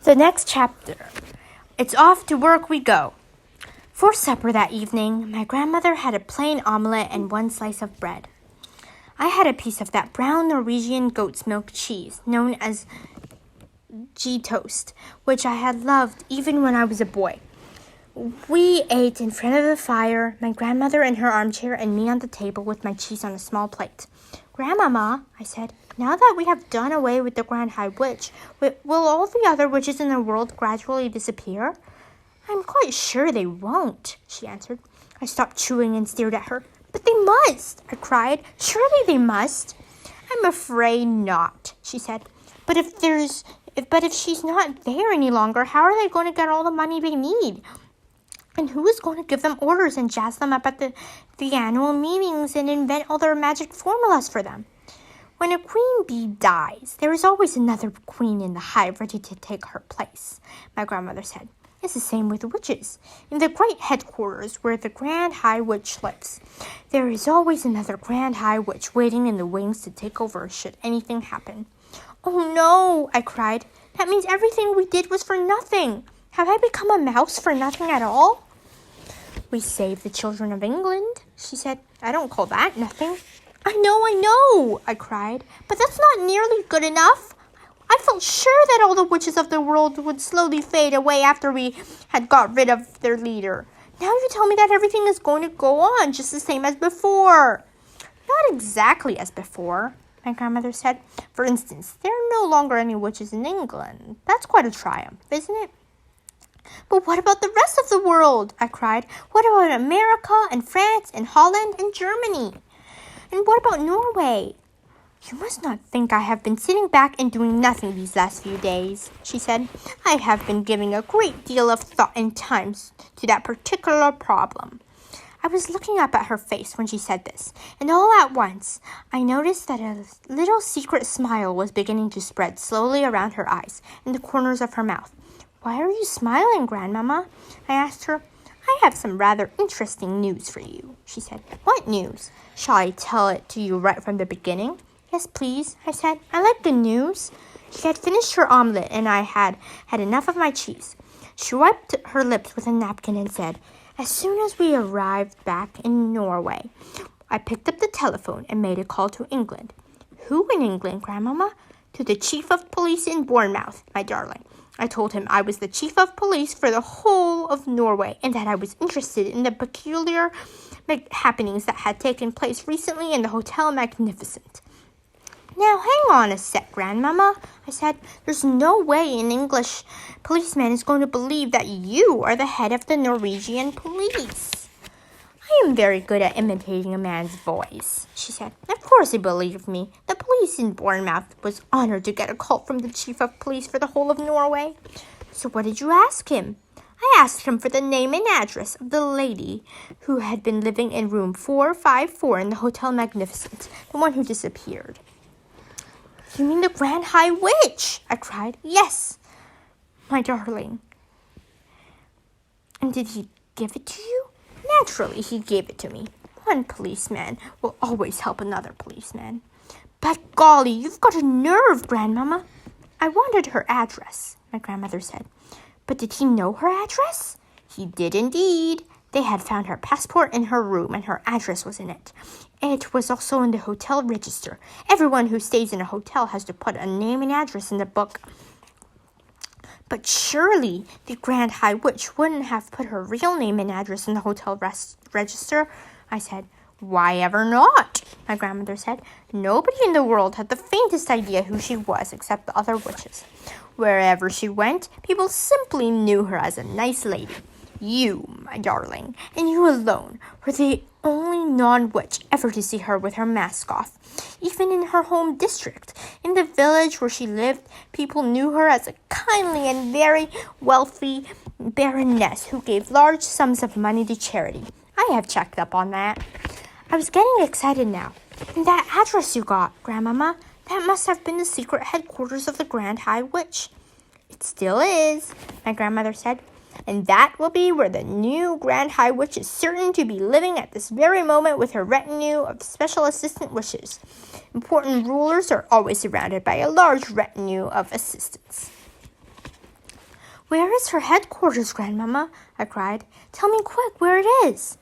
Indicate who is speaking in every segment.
Speaker 1: The next chapter. It's off to work we go. For supper that evening, my grandmother had a plain omelette and one slice of bread. I had a piece of that brown Norwegian goat's milk cheese, known as G-toast, which I had loved even when I was a boy. We ate in front of the fire, my grandmother in her armchair and me on the table with my cheese on a small plate. "Grandmama," I said, "now that we have done away with the Grand High Witch, will all the other witches in the world gradually disappear?" "I'm quite sure they won't," she answered. I stopped chewing and stared at her. "But they must," I cried. "Surely they must." "I'm afraid not," she said. But if she's not there any longer, how are they going to get all the money they need? And who is going to give them orders and jazz them up at the annual meetings and invent all their magic formulas for them? When a queen bee dies, there is always another queen in the hive ready to take her place, my grandmother said. It's the same with witches. In the great headquarters where the Grand High Witch lives, there is always another Grand High Witch waiting in the wings to take over should anything happen. "Oh no," I cried. "That means everything we did was for nothing. Have I become a mouse for nothing at all?" "We saved the children of England," she said. "I don't call that nothing." I know, I cried. "But that's not nearly good enough. I felt sure that all the witches of the world would slowly fade away after we had got rid of their leader. Now you tell me that everything is going to go on just the same as before." "Not exactly as before," my grandmother said. "For instance, there are no longer any witches in England. That's quite a triumph, isn't it?" "But what about the rest of the world?" I cried. "What about America and France and Holland and Germany? And what about Norway?" "You must not think I have been sitting back and doing nothing these last few days," she said. "I have been giving a great deal of thought and time to that particular problem." I was looking up at her face when she said this, and all at once I noticed that a little secret smile was beginning to spread slowly around her eyes and the corners of her mouth. "Why are you smiling, Grandmama?" I asked her. "I have some rather interesting news for you," she said. "What news? Shall I tell it to you right from the beginning?" "Yes, please," I said. "I like the news." She had finished her omelet, and I had had enough of my cheese. She wiped her lips with a napkin and said, "As soon as we arrived back in Norway, I picked up the telephone and made a call to England." "Who in England, Grandmama?" "To the chief of police in Bournemouth, my darling. I told him I was the chief of police for the whole of Norway and that I was interested in the peculiar happenings that had taken place recently in the Hotel Magnificent." "Now, hang on a sec, Grandmama," I said. "There's no way an English policeman is going to believe that you are the head of the Norwegian police." "I am very good at imitating a man's voice," she said. "Of course he believed me. The police in Bournemouth was honored to get a call from the chief of police for the whole of Norway." "So what did you ask him?" "I asked him for the name and address of the lady who had been living in room 454 in the Hotel Magnificent, the one who disappeared." "You mean the Grand High Witch?" I cried. "Yes, my darling." "And did he give it to you?" "Naturally, he gave it to me. One policeman will always help another policeman." "By golly, you've got a nerve, Grandmama." "I wanted her address," my grandmother said. "But did he know her address?" "He did indeed. They had found her passport in her room, and her address was in it. It was also in the hotel register. Everyone who stays in a hotel has to put a name and address in the book." "But surely the Grand High Witch wouldn't have put her real name and address in the hotel register," I said. "Why ever not?" my grandmother said. "Nobody in the world had the faintest idea who she was except the other witches. Wherever she went, people simply knew her as a nice lady. You, my darling, and you alone, were the only non-witch ever to see her with her mask off. Even in her home district, in the village where she lived, people knew her as a kindly and very wealthy baroness who gave large sums of money to charity. I have checked up on that." I was getting excited now. "And that address you got, Grandmama, that must have been the secret headquarters of the Grand High Witch." "It still is," my grandmother said. "And that will be where the new Grand High Witch is certain to be living at this very moment with her retinue of special assistant witches. Important rulers are always surrounded by a large retinue of assistants." Where is her headquarters, Grandmama? I cried. Tell me quick where it is.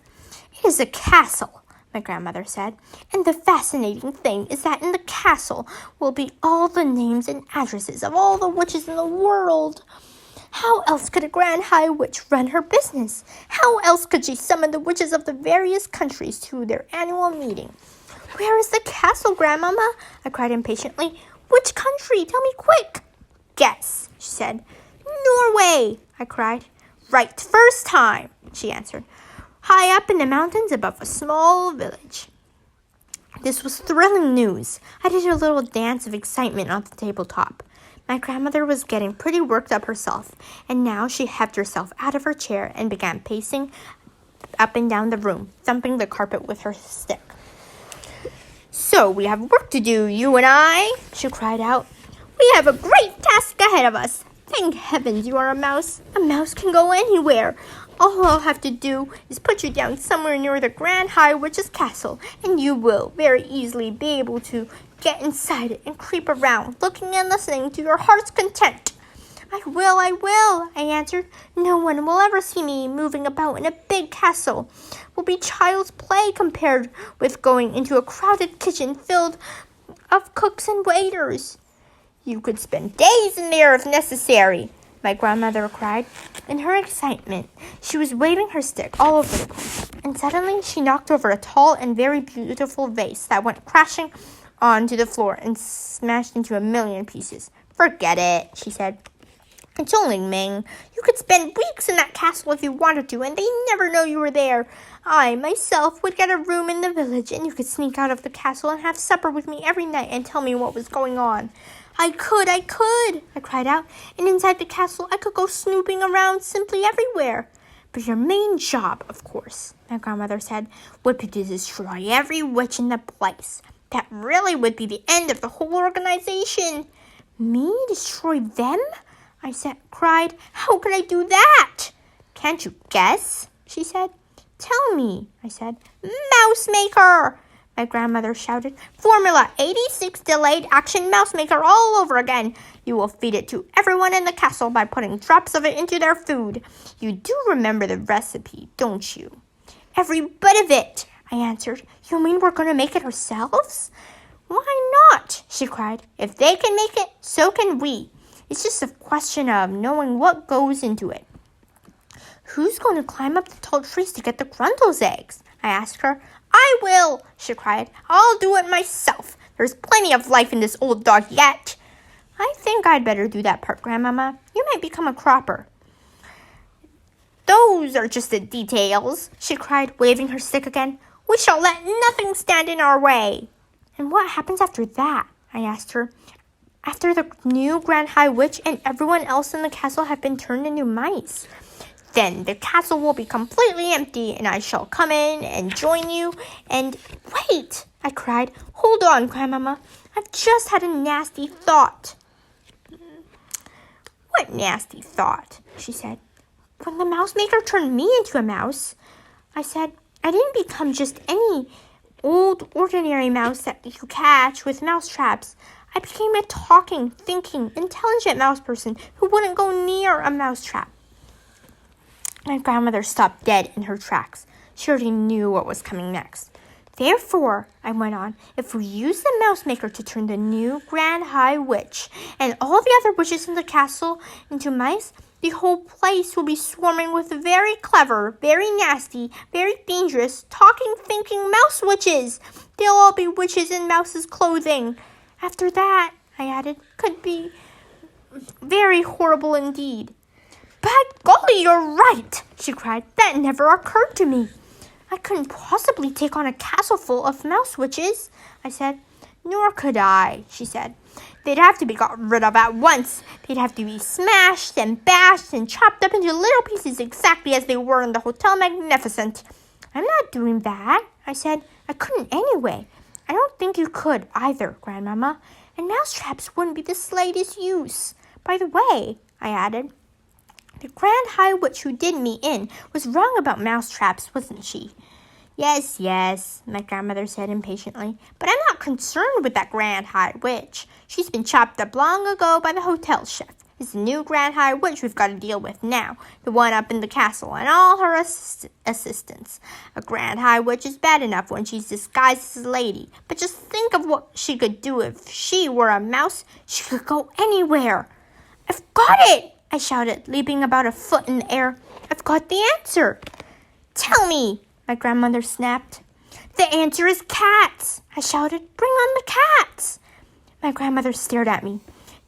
Speaker 1: It is a castle, my grandmother said. And the fascinating thing is that in the castle will be all the names and addresses of all the witches in the world. How else could a Grand High Witch run her business? How else could she summon the witches of the various countries to their annual meeting? Where is the castle, Grandmama? I cried impatiently. Which country? Tell me quick. Guess, she said. Norway, I cried. Right, first time, she answered. High up in the mountains above a small village. This was thrilling news. I did a little dance of excitement on the tabletop. My grandmother was getting pretty worked up herself, and now she heaved herself out of her chair and began pacing up and down the room, thumping the carpet with her stick. So we have work to do, you and I, she cried out. We have a great task ahead of us. Thank heavens you are a mouse. A mouse can go anywhere. All I'll have to do is put you down somewhere near the Grand High Witch's castle, and you will very easily be able to get inside it and creep around, looking and listening to your heart's content. I will, I answered. No one will ever see me moving about in a big castle. It will be child's play compared with going into a crowded kitchen filled of cooks and waiters. You could spend days in there if necessary, my grandmother cried. In her excitement, she was waving her stick all over the place, and suddenly she knocked over a tall and very beautiful vase that went crashing onto the floor and smashed into a million pieces. Forget it, she said. It's only Ming. You could spend weeks in that castle if you wanted to, and they never know you were there. I, myself, would get a room in the village, and you could sneak out of the castle and have supper with me every night and tell me what was going on. I could, I cried out, and inside the castle I could go snooping around simply everywhere. But your main job, of course, my grandmother said, would be to destroy every witch in the place. That really would be the end of the whole organization. Me destroy them? I cried. How could I do that? Can't you guess? She said. Tell me, I said. Mouse maker, my grandmother shouted. Formula 86 delayed action mouse maker all over again. You will feed it to everyone in the castle by putting drops of it into their food. You do remember the recipe, don't you? Every bit of it, I answered. You mean we're going to make it ourselves? Why not? She cried. If they can make it, so can we. It's just a question of knowing what goes into it. Who's going to climb up the tall trees to get the Grundle's eggs? I asked her. I will, she cried. I'll do it myself. There's plenty of life in this old dog yet. I think I'd better do that part, Grandmama. You might become a cropper. Those are just the details, she cried, waving her stick again. We shall let nothing stand in our way. And what happens after that? I asked her. After the new Grand High Witch and everyone else in the castle have been turned into mice. Then the castle will be completely empty and I shall come in and join you and... Wait, I cried. Hold on, Grandmama. I've just had a nasty thought. What nasty thought? She said. When the mouse maker turned me into a mouse, I said, I didn't become just any old ordinary mouse that you catch with mouse traps. I became a talking, thinking, intelligent mouse person who wouldn't go near a mouse trap. My grandmother stopped dead in her tracks. She already knew what was coming next. Therefore, I went on, if we use the mouse maker to turn the new Grand High Witch and all the other witches in the castle into mice, the whole place will be swarming with very clever, very nasty, very dangerous, talking, thinking mouse witches. They'll all be witches in mouse's clothing. After that, I added, could be very horrible indeed. By golly, you're right, she cried. That never occurred to me. I couldn't possibly take on a castle full of mouse witches, I said. Nor could I, she said. They'd have to be got rid of at once. They'd have to be smashed and bashed and chopped up into little pieces exactly as they were in the Hotel Magnificent. I'm not doing that, I said. I couldn't anyway. I don't think you could either, Grandmama. And mousetraps wouldn't be the slightest use. By the way, I added, the Grand High Witch who did me in was wrong about mousetraps, wasn't she? Yes, my grandmother said impatiently. But I'm not concerned with that Grand High Witch. She's been chopped up long ago by the hotel chef. is the new Grand High Witch we've got to deal with now, the one up in the castle, and all her assistants. A Grand High Witch is bad enough when she's disguised as a lady, but just think of what she could do if she were a mouse. She could go anywhere. I've got it, I shouted, leaping about a foot in the air. I've got the answer. Tell me, my grandmother snapped. The answer is cats, I shouted. Bring on the cats. My grandmother stared at me.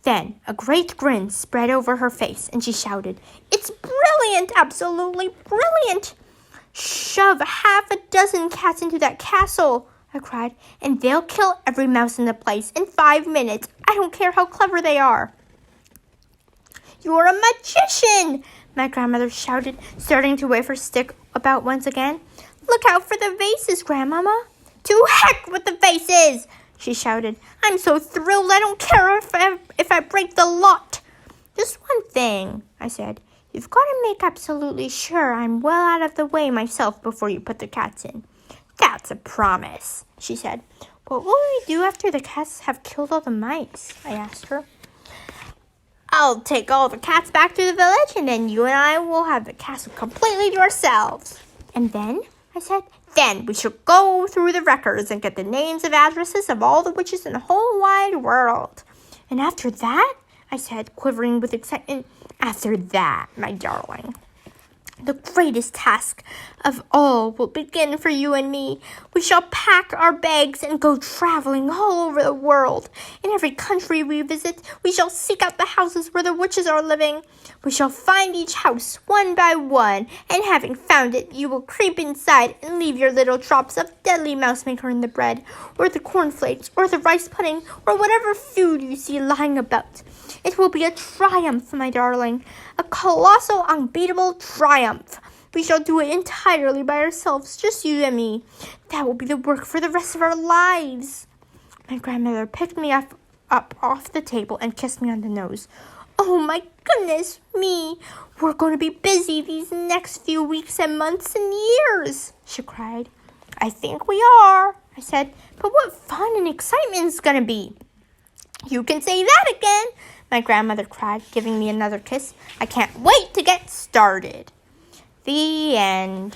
Speaker 1: Then a great grin spread over her face, and she shouted, It's brilliant, absolutely brilliant. Shove half a dozen cats into that castle, I cried, and they'll kill every mouse in the place in 5 minutes. I don't care how clever they are. You're a magician, my grandmother shouted, starting to wave her stick about once again. Look out for the vases, Grandmama. To heck with the vases, she shouted. I'm so thrilled I don't care if I break the lot. Just one thing, I said. You've got to make absolutely sure I'm well out of the way myself before you put the cats in. That's a promise, she said. What will we do after the cats have killed all the mice? I asked her. I'll take all the cats back to the village, and then you and I will have the castle completely to ourselves. And then, I said, then we shall go through the records and get the names and addresses of all the witches in the whole wide world. And after that, I said, quivering with excitement, after that, my darling, the greatest task of all will begin for you and me. We shall pack our bags and go traveling all over the world. In every country we visit, we shall seek out the houses where the witches are living. We shall find each house one by one, and having found it, you will creep inside and leave your little drops of deadly mousemaker in the bread, or the cornflakes, or the rice pudding, or whatever food you see lying about. It will be a triumph, my darling, a colossal, unbeatable triumph. We shall do it entirely by ourselves, just you and me. That will be the work for the rest of our lives. My grandmother picked me up off the table and kissed me on the nose. Oh, my goodness me. We're going to be busy these next few weeks and months and years, she cried. I think we are, I said. But what fun and excitement it's going to be. You can say that again, my grandmother cried, giving me another kiss. I can't wait to get started. The end.